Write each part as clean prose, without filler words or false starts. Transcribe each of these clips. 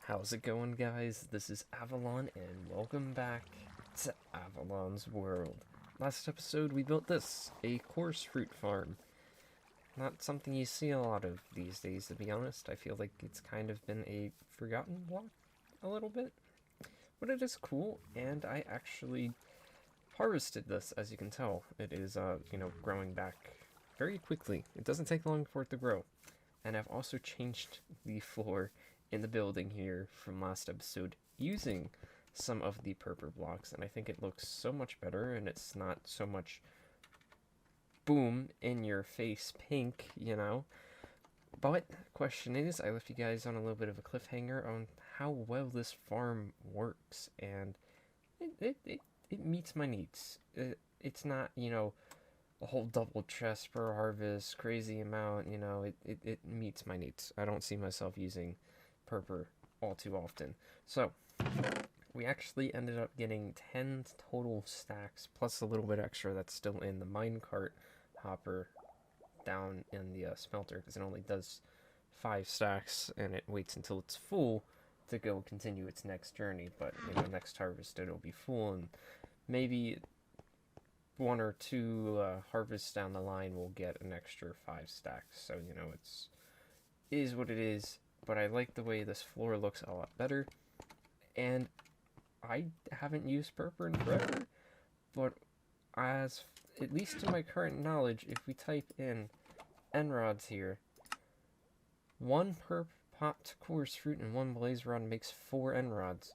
How's it going, guys? This is Avollon, and welcome back to Avollon's World. Last episode, we built this, a coarse fruit farm. Not something you see a lot of these days, to be honest. I feel like it's kind of been a forgotten block a little bit. But it is cool, and I actually harvested this, as you can tell. It is, growing back very quickly. It doesn't take long for it to grow. And I've also changed the floor in the building here from last episode using some of the purple blocks, and I think it looks so much better, and it's not so much boom in your face pink, you know. But question is, I left you guys on a little bit of a cliffhanger on how well this farm works, and it meets my needs. It's not, a whole double chest per harvest, crazy amount, it meets my needs. I don't see myself using purple all too often. So, we actually ended up getting 10 total stacks, plus a little bit extra that's still in the minecart hopper down in the smelter, because it only does 5 stacks, and it waits until it's full to go continue its next journey. But, next harvest it'll be full, and maybe 1 or 2 harvests down the line will get an extra 5 stacks. So, it is what it is. But I like the way this floor looks a lot better. And I haven't used purple in forever. But at least to my current knowledge, if we type in enrods here, 1 per popped coarse fruit and 1 blaze rod makes 4 enrods.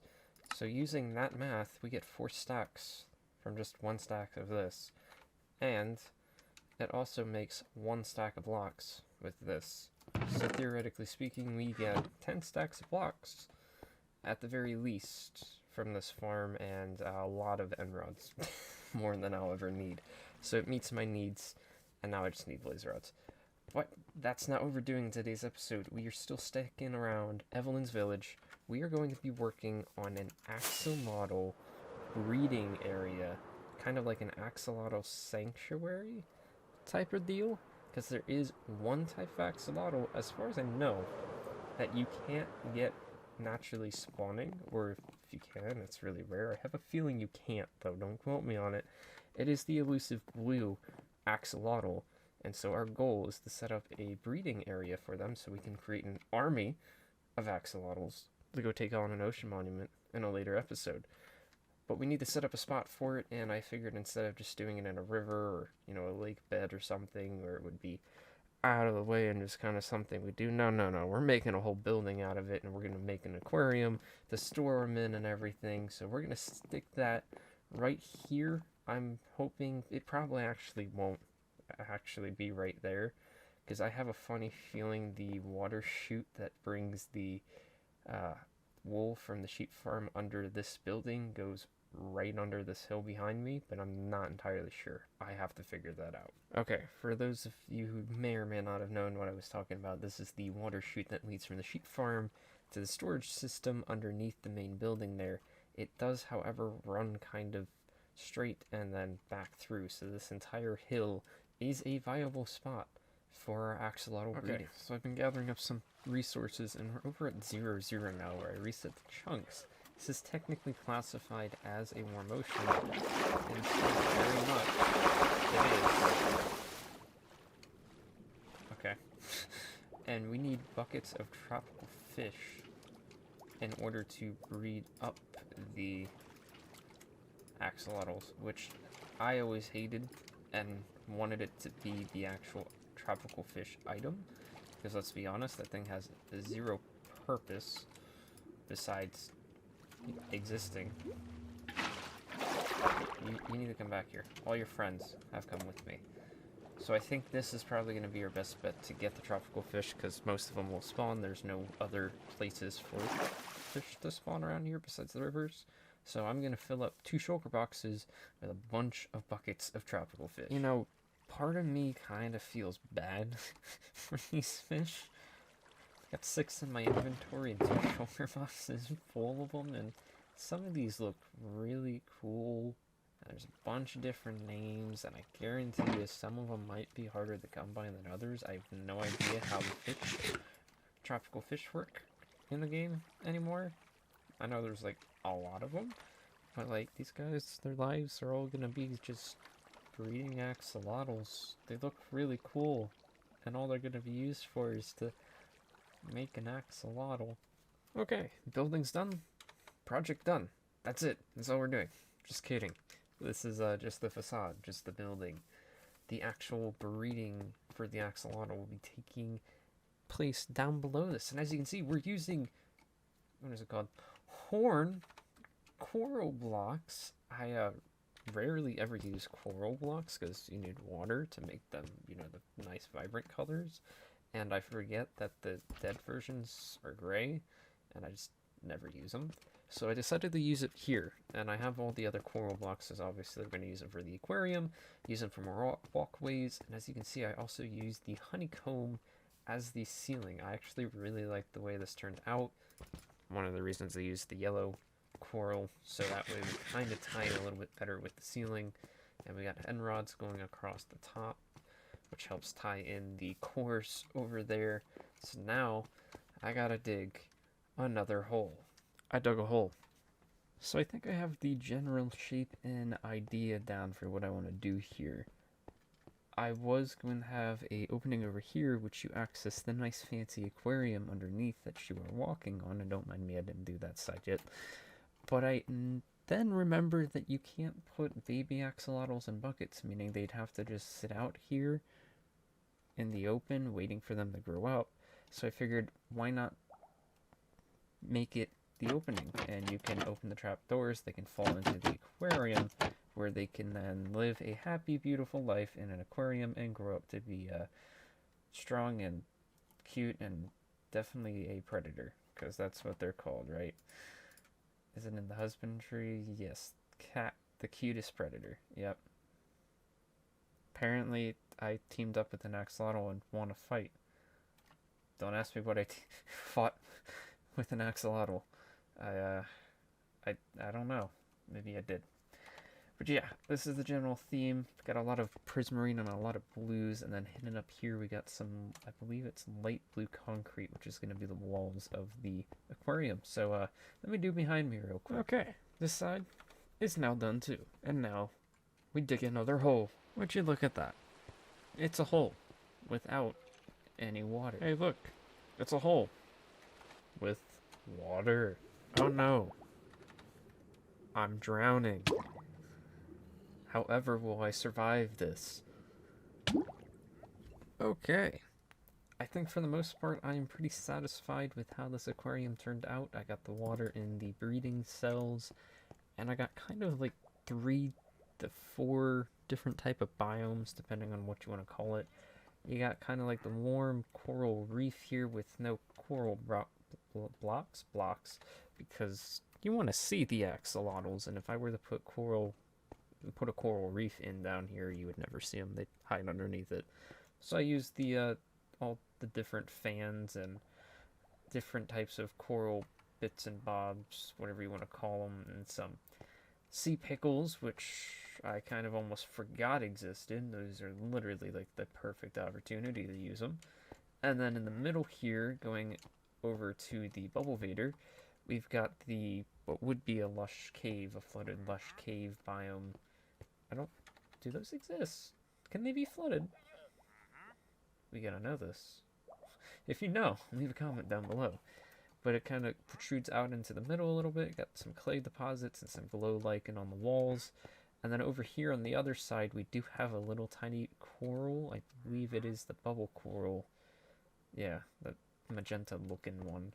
So using that math, we get 4 stacks from just 1 stack of this. And it also makes 1 stack of blocks with this. So theoretically speaking, we get 10 stacks of blocks at the very least from this farm, and a lot of enrods. More than I'll ever need. So it meets my needs, and now I just need blaze rods. But that's not what we're doing in today's episode. We are still sticking around Avollon's village. We are going to be working on an axolotl breeding area, kind of like an axolotl sanctuary type of deal, because there is one type of axolotl, as far as I know, that you can't get naturally spawning, or if you can, it's really rare. I have a feeling you can't, though, don't quote me on it. It is the elusive blue axolotl, and so our goal is to set up a breeding area for them so we can create an army of axolotls to go take on an ocean monument in a later episode. But we need to set up a spot for it, and I figured instead of just doing it in a river or, a lake bed or something where it would be out of the way and just kind of something we do, no, we're making a whole building out of it, and we're going to make an aquarium to store them in and everything. So we're going to stick that right here. I'm hoping it probably actually won't actually be right there, because I have a funny feeling the water chute that brings the wool from the sheep farm under this building goes right under this hill behind me, but I'm not entirely sure. I have to figure that out. Okay, for those of you who may or may not have known what I was talking about, this is the water chute that leads from the sheep farm to the storage system underneath the main building there. It does, however, run kind of straight and then back through, so this entire hill is a viable spot for our axolotl breeding. So I've been gathering up some resources, and we're over at 0, now, where I reset the chunks. This is technically classified as a warm ocean, and so very much it is. Okay. And we need buckets of tropical fish in order to breed up the axolotls, which I always hated and wanted it to be the actual tropical fish item, because let's be honest, that thing has 0 purpose besides existing. You need to come back here. All your friends have come with me. So I think this is probably going to be our best bet to get the tropical fish, because most of them will spawn. There's no other places for fish to spawn around here besides the rivers. So I'm going to fill up 2 shulker boxes with a bunch of buckets of tropical fish. Part of me kind of feels bad for these fish. I got 6 in my inventory and 2 shulker boxes full of them, and some of these look really cool. There's a bunch of different names, and I guarantee you some of them might be harder to come by than others. I have no idea how the tropical fish work. in the game anymore. I know there's like a lot of them, but like these guys, their lives are all gonna be just breeding axolotls. They look really cool, and all they're gonna be used for is to make an axolotl. Okay, building's done. Project done. That's it. That's all we're doing. Just kidding. This is just the facade, just the building. The actual breeding for the axolotl will be taking place down below this. And as you can see, we're using, what is it called? Horn coral blocks. I rarely ever use coral blocks because you need water to make them, you know, the nice vibrant colors. And I forget that the dead versions are gray, and I just never use them. So I decided to use it here, and I have all the other coral blocks, as obviously we're going to use them for the aquarium, use them for more walkways, and as you can see, I also use the honeycomb as the ceiling. I actually really like the way this turned out. One of the reasons I used the yellow coral, so that way we kind of tie it a little bit better with the ceiling, and we got end rods going across the top, which helps tie in the cores over there. So now I gotta dig another hole. I dug a hole. So I think I have the general shape and idea down for what I want to do here. I was going to have a opening over here, which you access the nice fancy aquarium underneath that you are walking on, and don't mind me, I didn't do that side yet. But I then remembered that you can't put baby axolotls in buckets, meaning they'd have to just sit out here in the open, waiting for them to grow up. So I figured, why not make it the opening, and you can open the trap doors, they can fall into the aquarium, where they can then live a happy, beautiful life in an aquarium and grow up to be strong and cute and definitely a predator, because that's what they're called, right? Is it in the husbandry? Yes, cat, the cutest predator. Yep. Apparently, I teamed up with an axolotl and won a fight. Don't ask me what I fought with an axolotl. I don't know. Maybe I did. But yeah, this is the general theme. We've got a lot of prismarine and a lot of blues, and then hidden up here we got some, I believe it's light blue concrete, which is going to be the walls of the aquarium. So let me do behind me real quick. Okay, this side is now done too. And now we dig another hole. Would you look at that? It's a hole without any water. Hey, look, it's a hole with water. Oh no, I'm drowning. However, will I survive this? Okay. I think for the most part, I am pretty satisfied with how this aquarium turned out. I got the water in the breeding cells, and I got kind of like 3 to 4 different type of biomes, depending on what you want to call it. You got kind of like the warm coral reef here with no coral blocks, because you want to see the axolotls, and if I were to put a coral reef in down here, you would never see them. They'd hide underneath it. So I used the all the different fans and different types of coral bits and bobs, whatever you want to call them, and some sea pickles, which I kind of almost forgot existed. Those are literally like the perfect opportunity to use them. And then in the middle here, going over to the bubble vader, we've got the what would be a lush cave, a flooded lush cave biome. Do those exist? Can they be flooded? We gotta know this. If you know, leave a comment down below. But it kind of protrudes out into the middle a little bit. Got some clay deposits and some glow lichen on the walls. And then over here on the other side, we do have a little tiny coral. I believe it is the bubble coral. Yeah, the magenta looking one.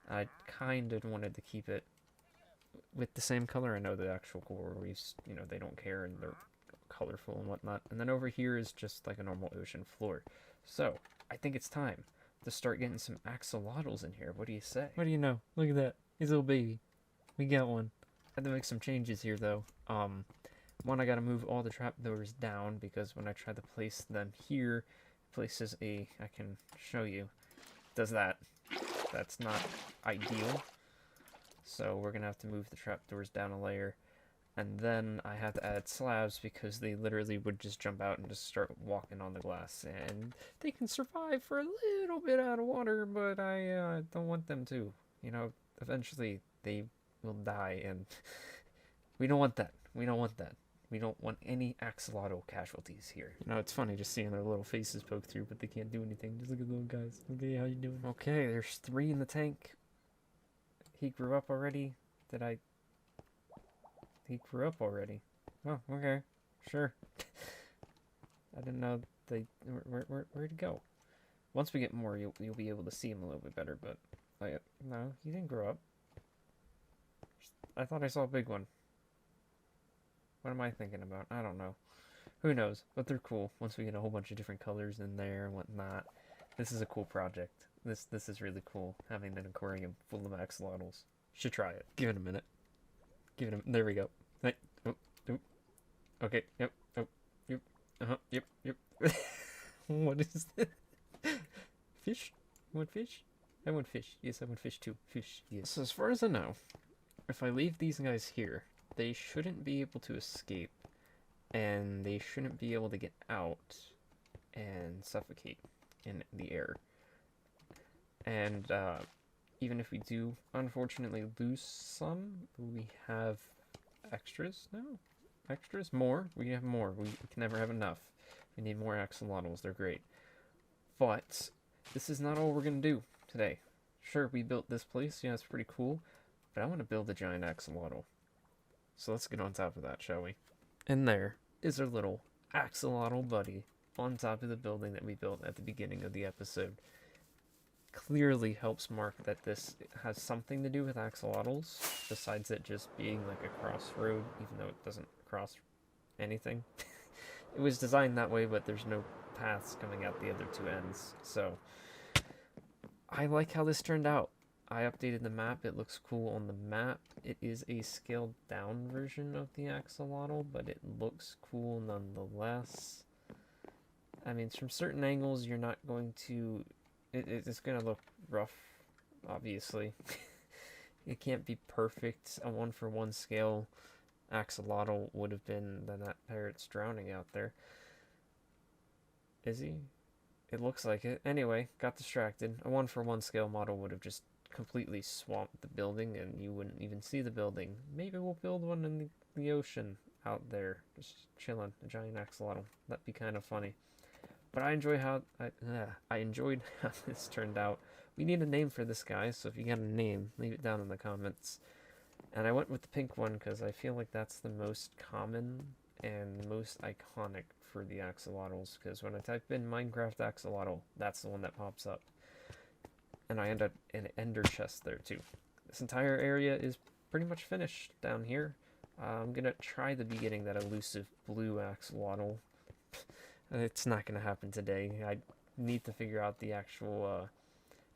I kind of wanted to keep it with the same color. I know the actual coral reefs, you know, they don't care and they're colorful and whatnot. And then over here is just like a normal ocean floor. So I think it's time to start getting some axolotls in here. What do you say? What do you know? Look at that. He's a little baby. We got one. I had to make some changes here though. One, I gotta move all the trapdoors down because when I try to place them here, it places I can show you, does that. That's not ideal. So we're gonna have to move the trapdoors down a layer. And then I had to add slabs because they literally would just jump out and just start walking on the glass. And they can survive for a little bit out of water, but I don't want them to. You know, eventually they will die, and we don't want that. We don't want that. We don't want any axolotl casualties here. You know, it's funny just seeing their little faces poke through, but they can't do anything. Just look at the little guys. Okay, how you doing? Okay, there's 3 in the tank. He grew up already. He grew up already. Oh, okay. Sure. I didn't know they... Where'd he go? Once we get more, you'll be able to see him a little bit better, but... no, he didn't grow up. I thought I saw a big one. What am I thinking about? I don't know. Who knows? But they're cool. Once we get a whole bunch of different colors in there and whatnot. This is a cool project. This is really cool, having an aquarium full of axolotls. Should try it. Give it a minute. Give it a... There we go. Hey. Oh, oh. Okay. Yep. Oh. Yep. Uh-huh. Yep. Yep. What is this? Fish? You want fish? I want fish. Yes, I want fish too. Fish. Yes. So as far as I know, if I leave these guys here, they shouldn't be able to escape, and they shouldn't be able to get out and suffocate in the air. And even if we do unfortunately lose some, we have extras now. Extras? More? We have more. We can never have enough. We need more axolotls. They're great. But this is not all we're going to do today. Sure, we built this place. Yeah, it's pretty cool. But I want to build a giant axolotl. So let's get on top of that, shall we? And there is our little axolotl buddy on top of the building that we built at the beginning of the episode. Clearly helps mark that this has something to do with axolotls, besides it just being like a crossroad, even though it doesn't cross anything. It was designed that way, but there's no paths coming out the other 2 ends. So I like how this turned out. I updated the map. It looks cool on the map. It is a scaled down version of the axolotl, but it looks cool nonetheless. I mean, from certain angles, you're not going to... It's going to look rough, obviously. It can't be perfect. A 1-for-1 scale axolotl would have been... Then that parrot's drowning out there. Is he? It looks like it. Anyway, got distracted. A 1-for-1 scale model would have just completely swamped the building, and you wouldn't even see the building. Maybe we'll build one in the ocean out there, just chilling, a giant axolotl. That'd be kind of funny. But I enjoyed how this turned out. We need a name for this guy, so if you got a name, leave it down in the comments. And I went with the pink one because I feel like that's the most common and most iconic for the axolotls, because when I type in Minecraft axolotl, that's the one that pops up. And I end up in an ender chest there too. This entire area is pretty much finished down here. I'm gonna try to be getting that elusive blue axolotl. It's not gonna happen today. I need to figure out the actual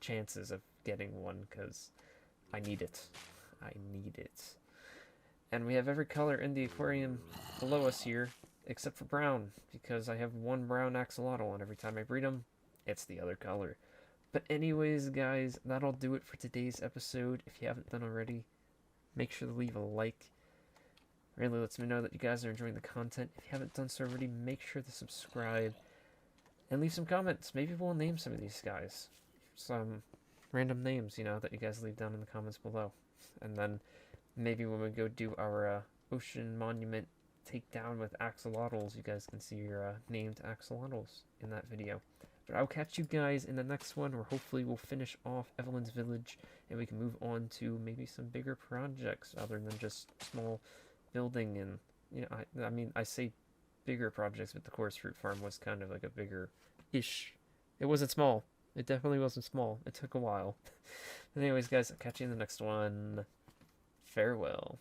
chances of getting one, because I need it. I need it. And we have every color in the aquarium below us here, except for brown, because I have 1 brown axolotl, and every time I breed them, it's the other color. But anyways, guys, that'll do it for today's episode. If you haven't done already, make sure to leave a like. Really lets me know that you guys are enjoying the content. If you haven't done so already, make sure to subscribe and leave some comments. Maybe we'll name some of these guys. Some random names, you know, that you guys leave down in the comments below. And then maybe when we go do our ocean monument takedown with axolotls, you guys can see your named axolotls in that video. But I'll catch you guys in the next one, where hopefully we'll finish off Avollon's village and we can move on to maybe some bigger projects other than just small building. And, you know, I mean, I say bigger projects, but the Chorus Fruit Farm was kind of like a bigger-ish. It wasn't small. It definitely wasn't small. It took a while. Anyways, guys, I'll catch you in the next one. Farewell.